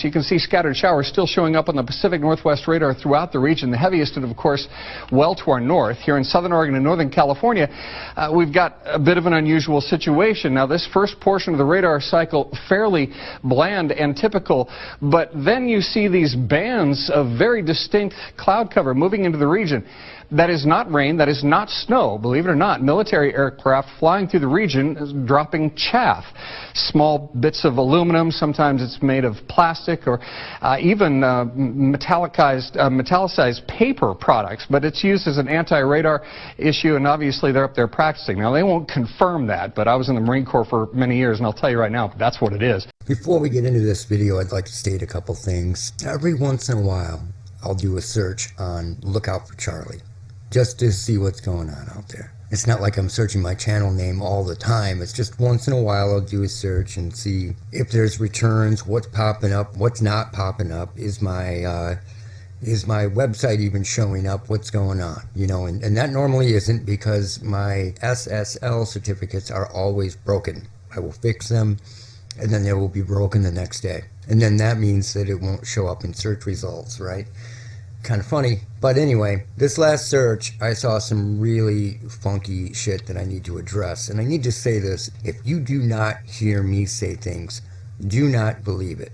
So you can see scattered showers still showing up on the Pacific Northwest radar throughout the region. The heaviest, of course, well to our north. Here in southern Oregon and northern California, we've got a bit of an unusual situation. Now, this first portion of the radar cycle fairly bland and typical, but then you see these bands of very distinct cloud cover moving into the region. That is not rain, that is not snow. Believe it or not, military aircraft flying through the region is dropping chaff. Small bits of aluminum, sometimes it's made of plastic, or even metallicized paper products, but it's used as an anti-radar issue, and obviously they're up there practicing. Now, they won't confirm that, but I was in the Marine Corps for many years, and I'll tell you right now, that's what it is. Before we get into this video, I'd like to state a couple things. Every once in a while, I'll do a search on Lookout for Charlie, just to see what's going on out there. It's not like I'm searching my channel name all the time. It's just once in a while I'll do a search and see if there's returns, what's popping up, what's not popping up. Is my website even showing up? What's going on? You know, and that normally isn't, because my SSL certificates are always broken. I will fix them, and then they will be broken the next day. And then that means that it won't show up in search results, right? Kind of funny. But anyway, this last search, I saw some really funky shit that I need to address. And I need to say this: if you do not hear me say things, do not believe it.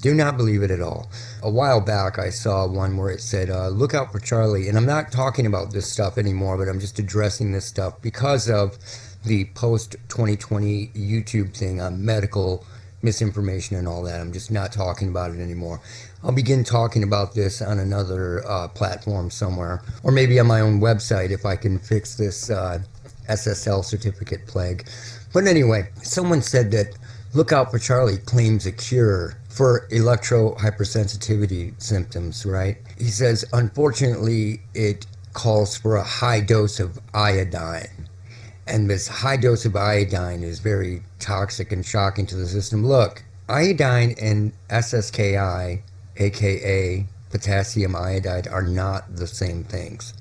Do not believe it at all. A while back, I saw one where it said, look out for Charlie. And I'm not talking about this stuff anymore, but I'm just addressing this stuff because of the post-2020 YouTube thing on medical misinformation and all that. I'm just not talking about it anymore. I'll begin talking about this on another platform somewhere, or maybe on my own website if I can fix this SSL certificate plague. But anyway, someone said that Lookout for Charlie claims a cure for electrohypersensitivity symptoms, right? He says, unfortunately, it calls for a high dose of iodine. And this high dose of iodine is very toxic and shocking to the system. Look, iodine and SSKI, aka potassium iodide, are not the same things.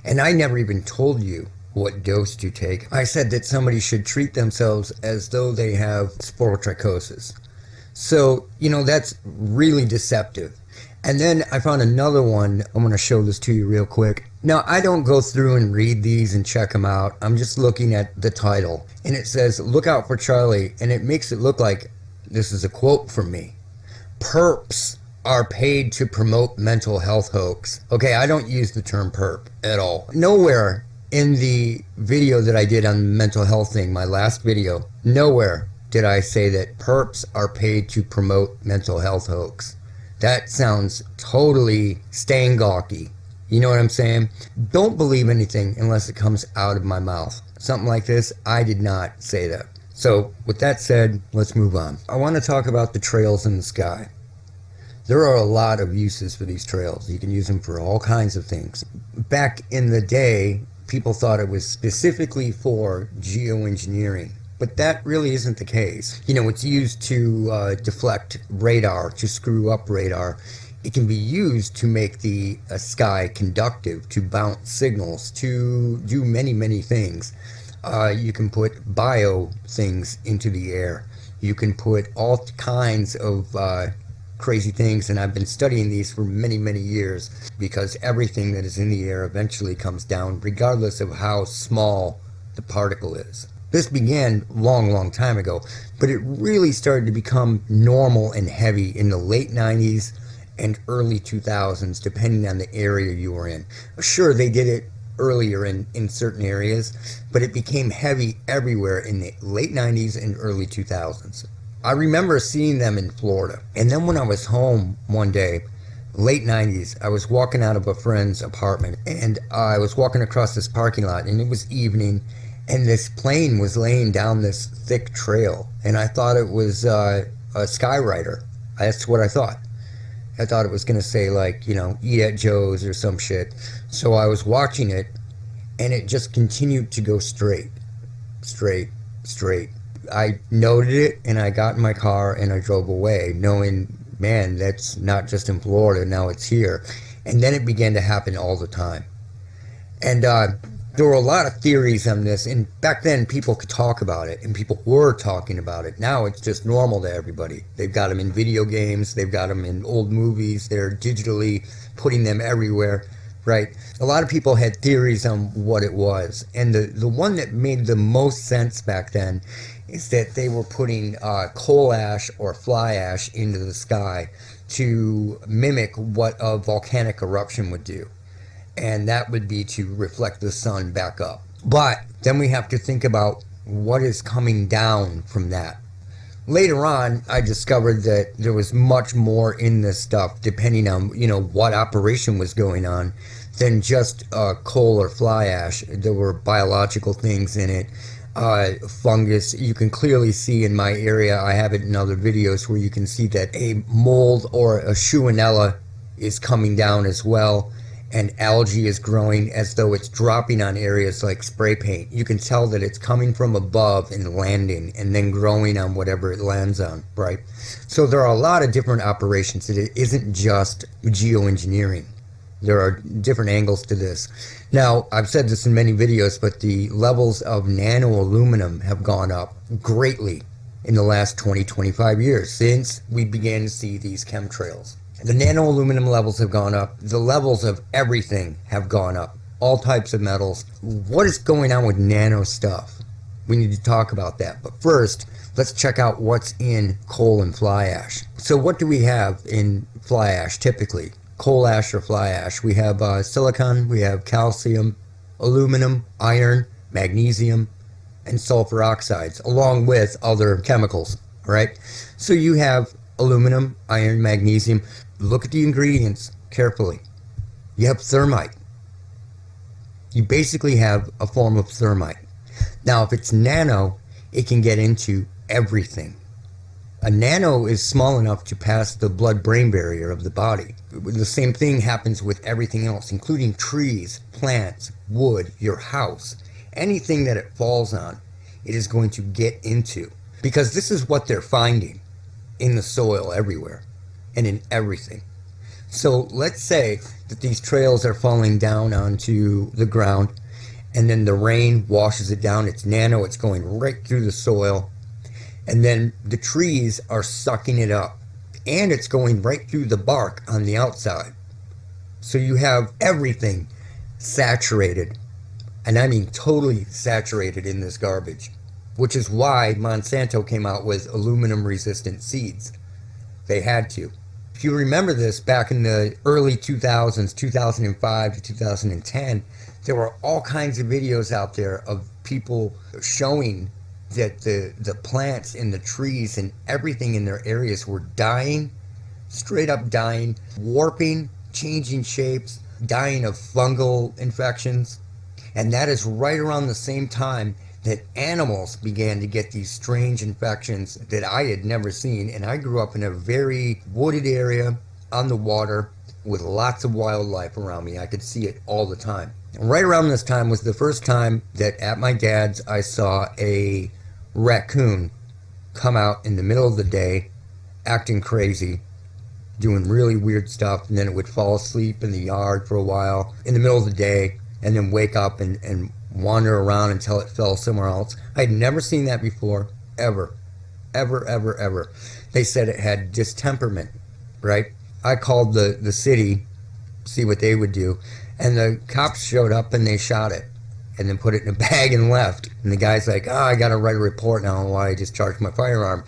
And I never even told you what dose to take. I said that somebody should treat themselves as though they have sporotrichosis. So, you know, that's really deceptive. And then I found another one. I'm going to show this to you real quick. Now, I don't go through and read these and check them out. I'm just looking at the title. And it says, Look Out for Charlie. And it makes it look like this is a quote from me. Perps are paid to promote mental health hoax. Okay, I don't use the term perp at all. Nowhere in the video that I did on the mental health thing, my last video, nowhere did I say that perps are paid to promote mental health hoax. That sounds totally stangawky. You know what I'm saying? Don't believe anything unless it comes out of my mouth. Something like this, I did not say that. So with that said, let's move on. I want to talk about the trails in the sky. There are a lot of uses for these trails. You can use them for all kinds of things. Back in the day, people thought it was specifically for geoengineering. But that really isn't the case. You know, it's used to deflect radar, to screw up radar. It can be used to make the sky conductive, to bounce signals, to do many, many things. You can put bio things into the air. You can put all kinds of crazy things, and I've been studying these for many, many years, because everything that is in the air eventually comes down, regardless of how small the particle is. This began long time ago, but it really started to become normal and heavy in the late 90s and early 2000s, depending on the area you were in. Sure, they did it earlier in certain areas, but it became heavy everywhere in the late 90s and early 2000s. I remember seeing them in Florida. And then when I was home one day, late 90s, I was walking out of a friend's apartment, and I was walking across this parking lot, and it was evening, and this plane was laying down this thick trail, and I thought it was a Skyrider. That's what I thought. I thought it was going to say, like, you know, Eat at Joe's or some shit. So I was watching it, and it just continued to go straight. I noted it, and I got in my car, and I drove away, knowing, man, that's not just in Florida, now it's here. And then it began to happen all the time. And There were a lot of theories on this, and back then people could talk about it, and people were talking about it. Now it's just normal to everybody. They've got them in video games, they've got them in old movies, they're digitally putting them everywhere, right? A lot of people had theories on what it was, and the one that made the most sense back then is that they were putting coal ash or fly ash into the sky to mimic what a volcanic eruption would do. And that would be to reflect the sun back up. But then we have to think about what is coming down from that. Later on, I discovered that there was much more in this stuff, depending on, what operation was going on, than just coal or fly ash. There were biological things in it, fungus. You can clearly see in my area, I have it in other videos, where you can see that a mold or a Shewinella is coming down as well. And algae is growing as though it's dropping on areas like spray paint. You can tell that it's coming from above and landing and then growing on whatever it lands on, right? So there are a lot of different operations. It isn't just geoengineering. There are different angles to this. Now, I've said this in many videos, but the levels of nano aluminum have gone up greatly in the last 20-25 years since we began to see these chemtrails. The nano aluminum levels have gone up. The levels of everything have gone up. All types of metals. What is going on with nano stuff? We need to talk about that. But first, let's check out what's in coal and fly ash. So what do we have in fly ash typically? Coal ash or fly ash. We have silicon, we have calcium, aluminum, iron, magnesium, and sulfur oxides, along with other chemicals, right? So you have aluminum, iron, magnesium. Look at the ingredients carefully. You have thermite. You basically have a form of thermite. Now, if it's nano, it can get into everything. A nano is small enough to pass the blood-brain barrier of the body. The same thing happens with everything else, including trees, plants, wood, your house. Anything that it falls on, it is going to get into. Because this is what they're finding in the soil everywhere and in everything. So let's say that these trails are falling down onto the ground, and then the rain washes it down. It's nano, it's going right through the soil, and then the trees are sucking it up, and it's going right through the bark on the outside. So you have everything saturated, and I mean totally saturated in this garbage, which is why Monsanto came out with aluminum resistant seeds. They had to. If you remember this, back in the early 2000s, 2005 to 2010, there were all kinds of videos out there of people showing that the plants and the trees and everything in their areas were dying, straight up dying, warping, changing shapes, dying of fungal infections. And that is right around the same time that animals began to get these strange infections that I had never seen. And I grew up in a very wooded area on the water with lots of wildlife around me. I could see it all the time. And right around this time was the first time that at my dad's I saw a raccoon come out in the middle of the day acting crazy, doing really weird stuff, and then it would fall asleep in the yard for a while in the middle of the day and then wake up and wander around until it fell somewhere else. I'd never seen that before, ever. They said it had distemperament, right? I called the city, see what they would do, and the cops showed up and they shot it and then put it in a bag and left. And the guy's like, I gotta write a report now on why I discharged my firearm.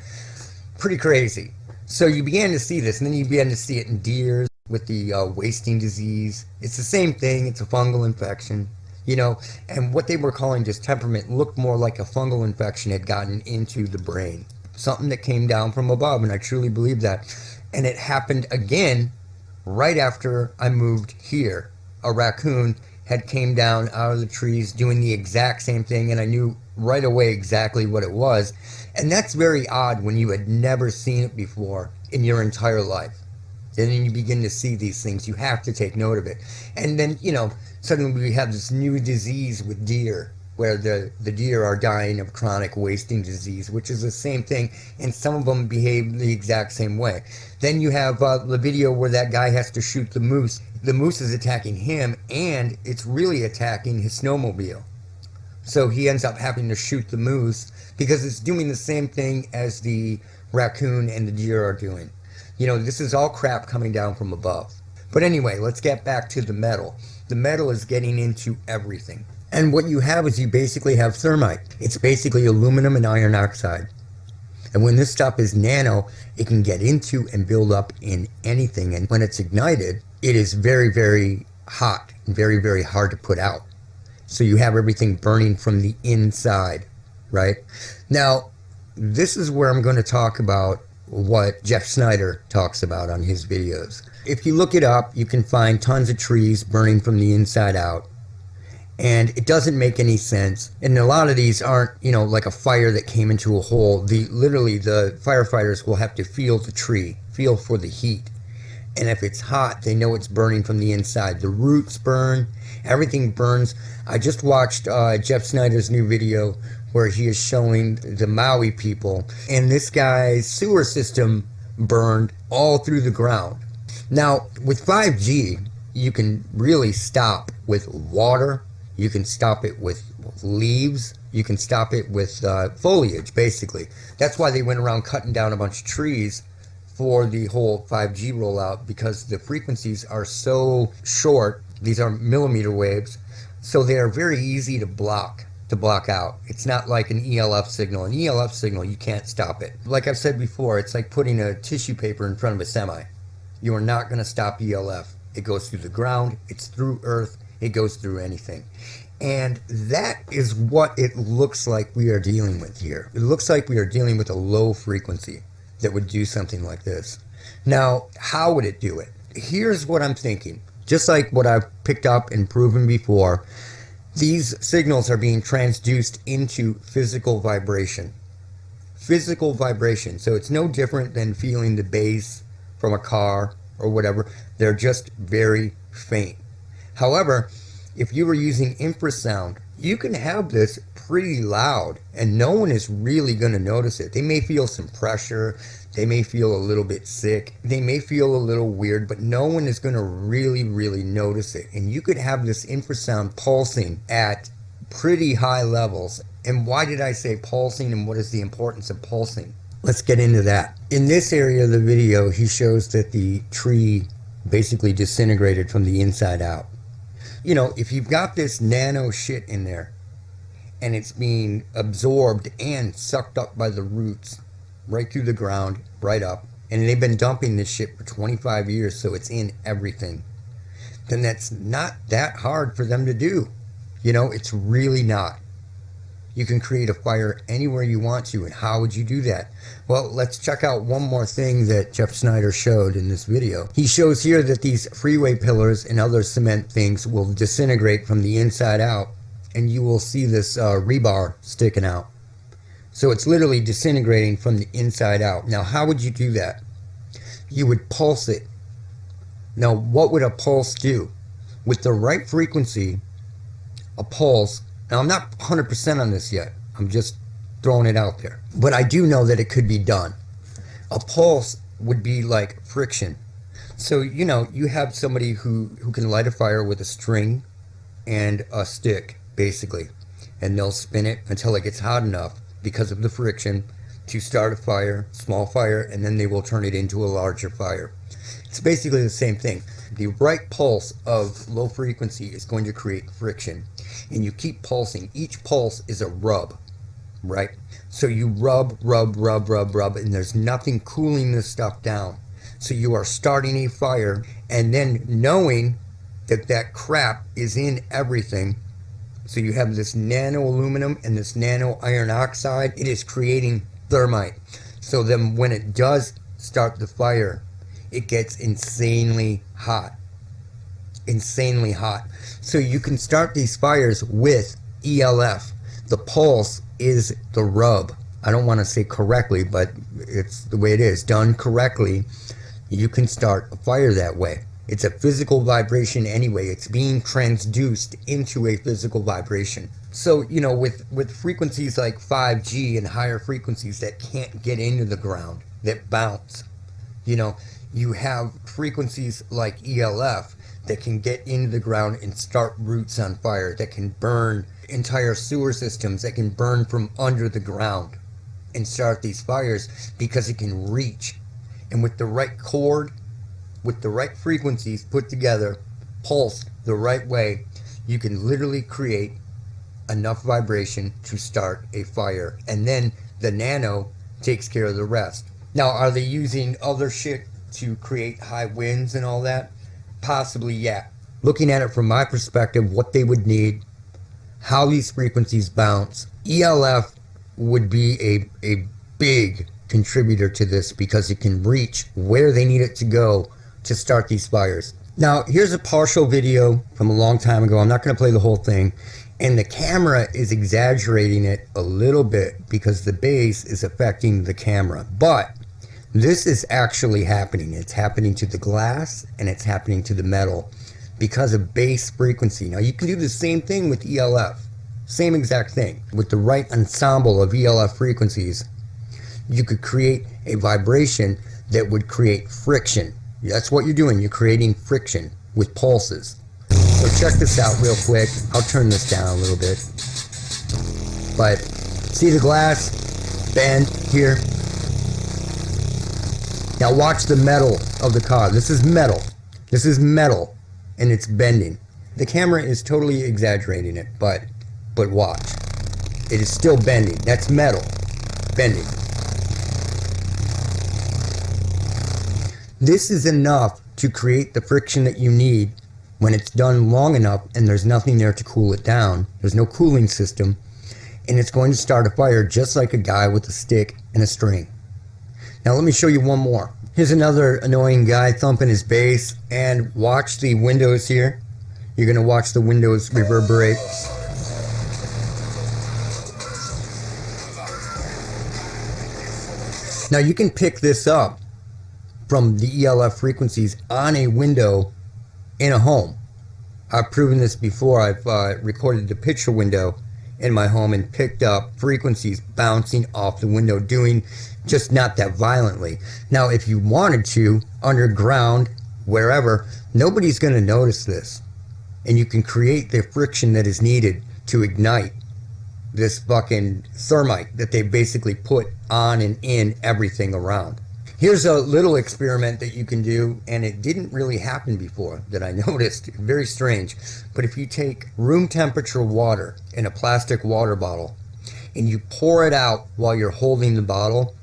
Pretty crazy. So you began to see this, and then you began to see it in deers with the wasting disease. It's the same thing, it's a fungal infection. And what they were calling distemperament looked more like a fungal infection had gotten into the brain. Something that came down from above, and I truly believe that. And it happened again right after I moved here. A raccoon had came down out of the trees doing the exact same thing, and I knew right away exactly what it was. And that's very odd when you had never seen it before in your entire life. And then you begin to see these things. You have to take note of it. And then, suddenly we have this new disease with deer. where the deer are dying of chronic wasting disease, which is the same thing, and some of them behave the exact same way. Then you have the video where that guy has to shoot the moose. The moose is attacking him, and it's really attacking his snowmobile. So he ends up having to shoot the moose because it's doing the same thing as the raccoon and the deer are doing. You know, this is all crap coming down from above. But anyway, let's get back to the metal. The metal is getting into everything. And what you have is you basically have thermite. It's basically aluminum and iron oxide. And when this stuff is nano, it can get into and build up in anything. And when it's ignited, it is very, very hot and very, very hard to put out. So you have everything burning from the inside, right? Now, this is where I'm going to talk about what Jeff Snyder talks about on his videos. If you look it up, you can find tons of trees burning from the inside out. And it doesn't make any sense. And a lot of these aren't, you know, like a fire that came into a hole. Literally, the firefighters will have to feel the tree, feel for the heat. And if it's hot, they know it's burning from the inside. The roots burn, everything burns. I just watched Jeff Snyder's new video where he is showing the Maui people. And this guy's sewer system burned all through the ground. Now, with 5G, you can really stop with water. You can stop it with leaves. You can stop it with foliage, basically. That's why they went around cutting down a bunch of trees for the whole 5G rollout, because the frequencies are so short. These are millimeter waves, so they are very easy to block out. It's not like an ELF signal. An ELF signal, you can't stop it. Like I've said before, it's like putting a tissue paper in front of a semi. You are not going to stop ELF. It goes through the ground. It's through earth. It goes through anything. And that is what it looks like we are dealing with here. It looks like we are dealing with a low frequency that would do something like this. Now, how would it do it? Here's what I'm thinking. Just like what I've picked up and proven before, these signals are being transduced into physical vibration. Physical vibration. So it's no different than feeling the bass from a car or whatever. They're just very faint. However, if you were using infrasound, you can have this pretty loud and no one is really going to notice it. They may feel some pressure, they may feel a little bit sick, they may feel a little weird, but no one is going to really notice it. And you could have this infrasound pulsing at pretty high levels. And why did I say pulsing, and what is the importance of pulsing? Let's get into that. In this area of the video, he shows that the tree basically disintegrated from the inside out. You know, if you've got this nano shit in there and it's being absorbed and sucked up by the roots right through the ground, right up, and they've been dumping this shit for 25 years, so it's in everything, then that's not that hard for them to do. You know, it's really not. You can create a fire anywhere you want to, and how would you do that? Well, let's check out one more thing that Jeff Snyder showed in this video. He shows here that these freeway pillars and other cement things will disintegrate from the inside out, and you will see this rebar sticking out. So it's literally disintegrating from the inside out. Now, how would you do that? You would pulse it. Now, what would a pulse do? With the right frequency, a pulse. Now, I'm not 100% on this yet. I'm just throwing it out there. But I do know that it could be done. A pulse would be like friction. So, you know, you have somebody who can light a fire with a string and a stick, basically. And they'll spin it until it gets hot enough because of the friction to start a fire, small fire, and then they will turn it into a larger fire. It's basically the same thing. The right pulse of low frequency is going to create friction. And you keep pulsing. Each pulse is a rub, right? So you rub, and there's nothing cooling this stuff down. So you are starting a fire, and then knowing that that crap is in everything. So you have this nano aluminum and this nano iron oxide. It is creating thermite. So then when it does start the fire, it gets insanely hot. Insanely hot. So you can start these fires with ELF. The pulse is the rub. I don't want to say correctly, but it's the way it is. Done correctly, you can start a fire that way. It's a physical vibration anyway. It's being transduced into a physical vibration. So, you know, with frequencies like 5G and higher frequencies that can't get into the ground, that bounce, you know, you have frequencies like ELF that can get into the ground and start roots on fire, that can burn entire sewer systems, that can burn from under the ground and start these fires because it can reach. And with the right chord, with the right frequencies put together, pulsed the right way, you can literally create enough vibration to start a fire. And then the Nano takes care of the rest. Now, are they using other shit to create high winds and all that? Possibly, yeah. Looking at it from my perspective, what they would need, how these frequencies bounce, ELF would be a big contributor to this because it can reach where they need it to go to start these fires. Now, here's a partial video from a long time ago. I'm not going to play the whole thing. And the camera is exaggerating it a little bit because the bass is affecting the camera. But this is actually happening. It's happening to the glass and it's happening to the metal because of bass frequency. Now, you can do the same thing with ELF. Same exact thing. With the right ensemble of ELF frequencies, you could create a vibration that would create friction. That's what you're doing. You're creating friction with pulses. So check this out real quick. I'll turn this down a little bit. But see the glass bend here? Now watch the metal of the car. This is metal. This is metal and it's bending. The camera is totally exaggerating it, but watch. It is still bending. That's metal bending. This is enough to create the friction that you need when it's done long enough and there's nothing there to cool it down. There's no cooling system, and it's going to start a fire just like a guy with a stick and a string. Now let me show you one more. Here's another annoying guy thumping his bass, and watch the windows here. You're going to watch the windows reverberate. Now you can pick this up from the ELF frequencies on a window in a home. I've proven this before. I've recorded the picture window in my home and picked up frequencies bouncing off the window, doing just not that violently. Now, if you wanted to, underground, wherever, nobody's going to notice this. And you can create the friction that is needed to ignite this fucking thermite that they basically put on and in everything around. Here's a little experiment that you can do, and it didn't really happen before that I noticed. Very strange. But if you take room temperature water in a plastic water bottle and you pour it out while you're holding the bottle,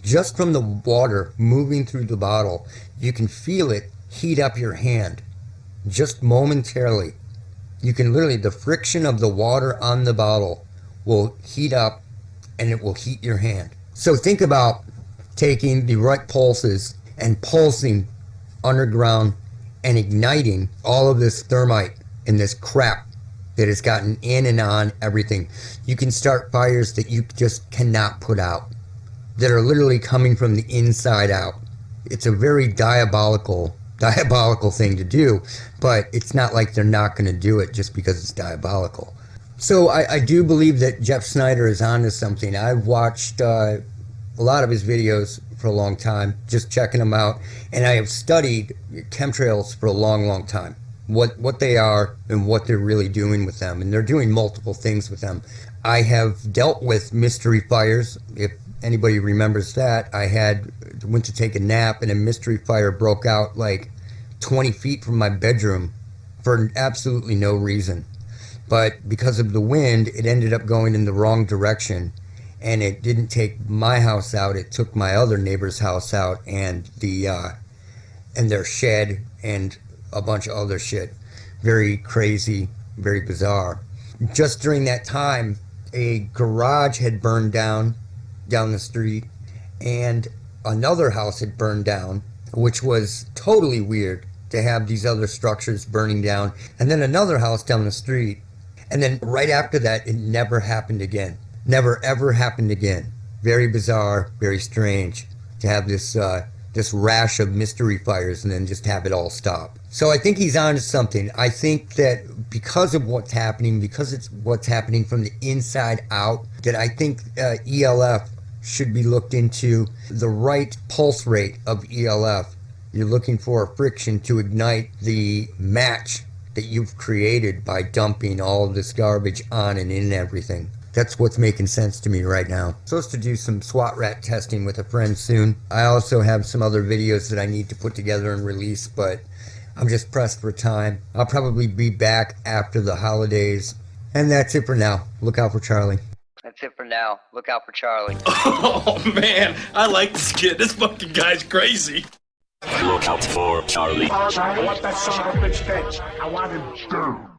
just from the water moving through the bottle, you can feel it heat up your hand just momentarily. You can literally, the friction of the water on the bottle will heat up and it will heat your hand. So think about taking the right pulses and pulsing underground and igniting all of this thermite and this crap that has gotten in and on everything. You can start fires that you just cannot put out, that are literally coming from the inside out. It's a very diabolical thing to do, but it's not like they're not going to do it just because it's diabolical. So I do believe that Jeff Snyder is onto something. I've watched a lot of his videos for a long time, just checking them out, and I have studied chemtrails for a long time, what they are and what they're really doing with them, and they're doing multiple things with them. I have dealt with mystery fires. If anybody remembers that, I went to take a nap and a mystery fire broke out like 20 feet from my bedroom for absolutely no reason. But because of the wind, it ended up going in the wrong direction, and it didn't take my house out. It took my other neighbor's house out, and their shed and a bunch of other shit. Very crazy, very bizarre. Just during that time, a garage had burned down the street, and another house had burned down, which was totally weird to have these other structures burning down, and then another house down the street. And then right after that, it never happened again. Never ever happened again. Very bizarre, very strange to have this this rash of mystery fires and then just have it all stop. So I think he's on to something. I think that because of what's happening, because it's what's happening from the inside out, that I think ELF should be looked into. The right pulse rate of ELF. You're looking for a friction to ignite the match that you've created by dumping all of this garbage on and in everything. That's what's making sense to me right now. Supposed to do some SWAT rat testing with a friend soon. I also have some other videos that I need to put together and release, but I'm just pressed for time. I'll probably be back after the holidays. And that's it for now. Look out for Charlie. That's it for now. Look out for Charlie. Oh man, I like this kid. This fucking guy's crazy. Look out for Charlie. Charlie, what that son of a bitch did. I want him dead.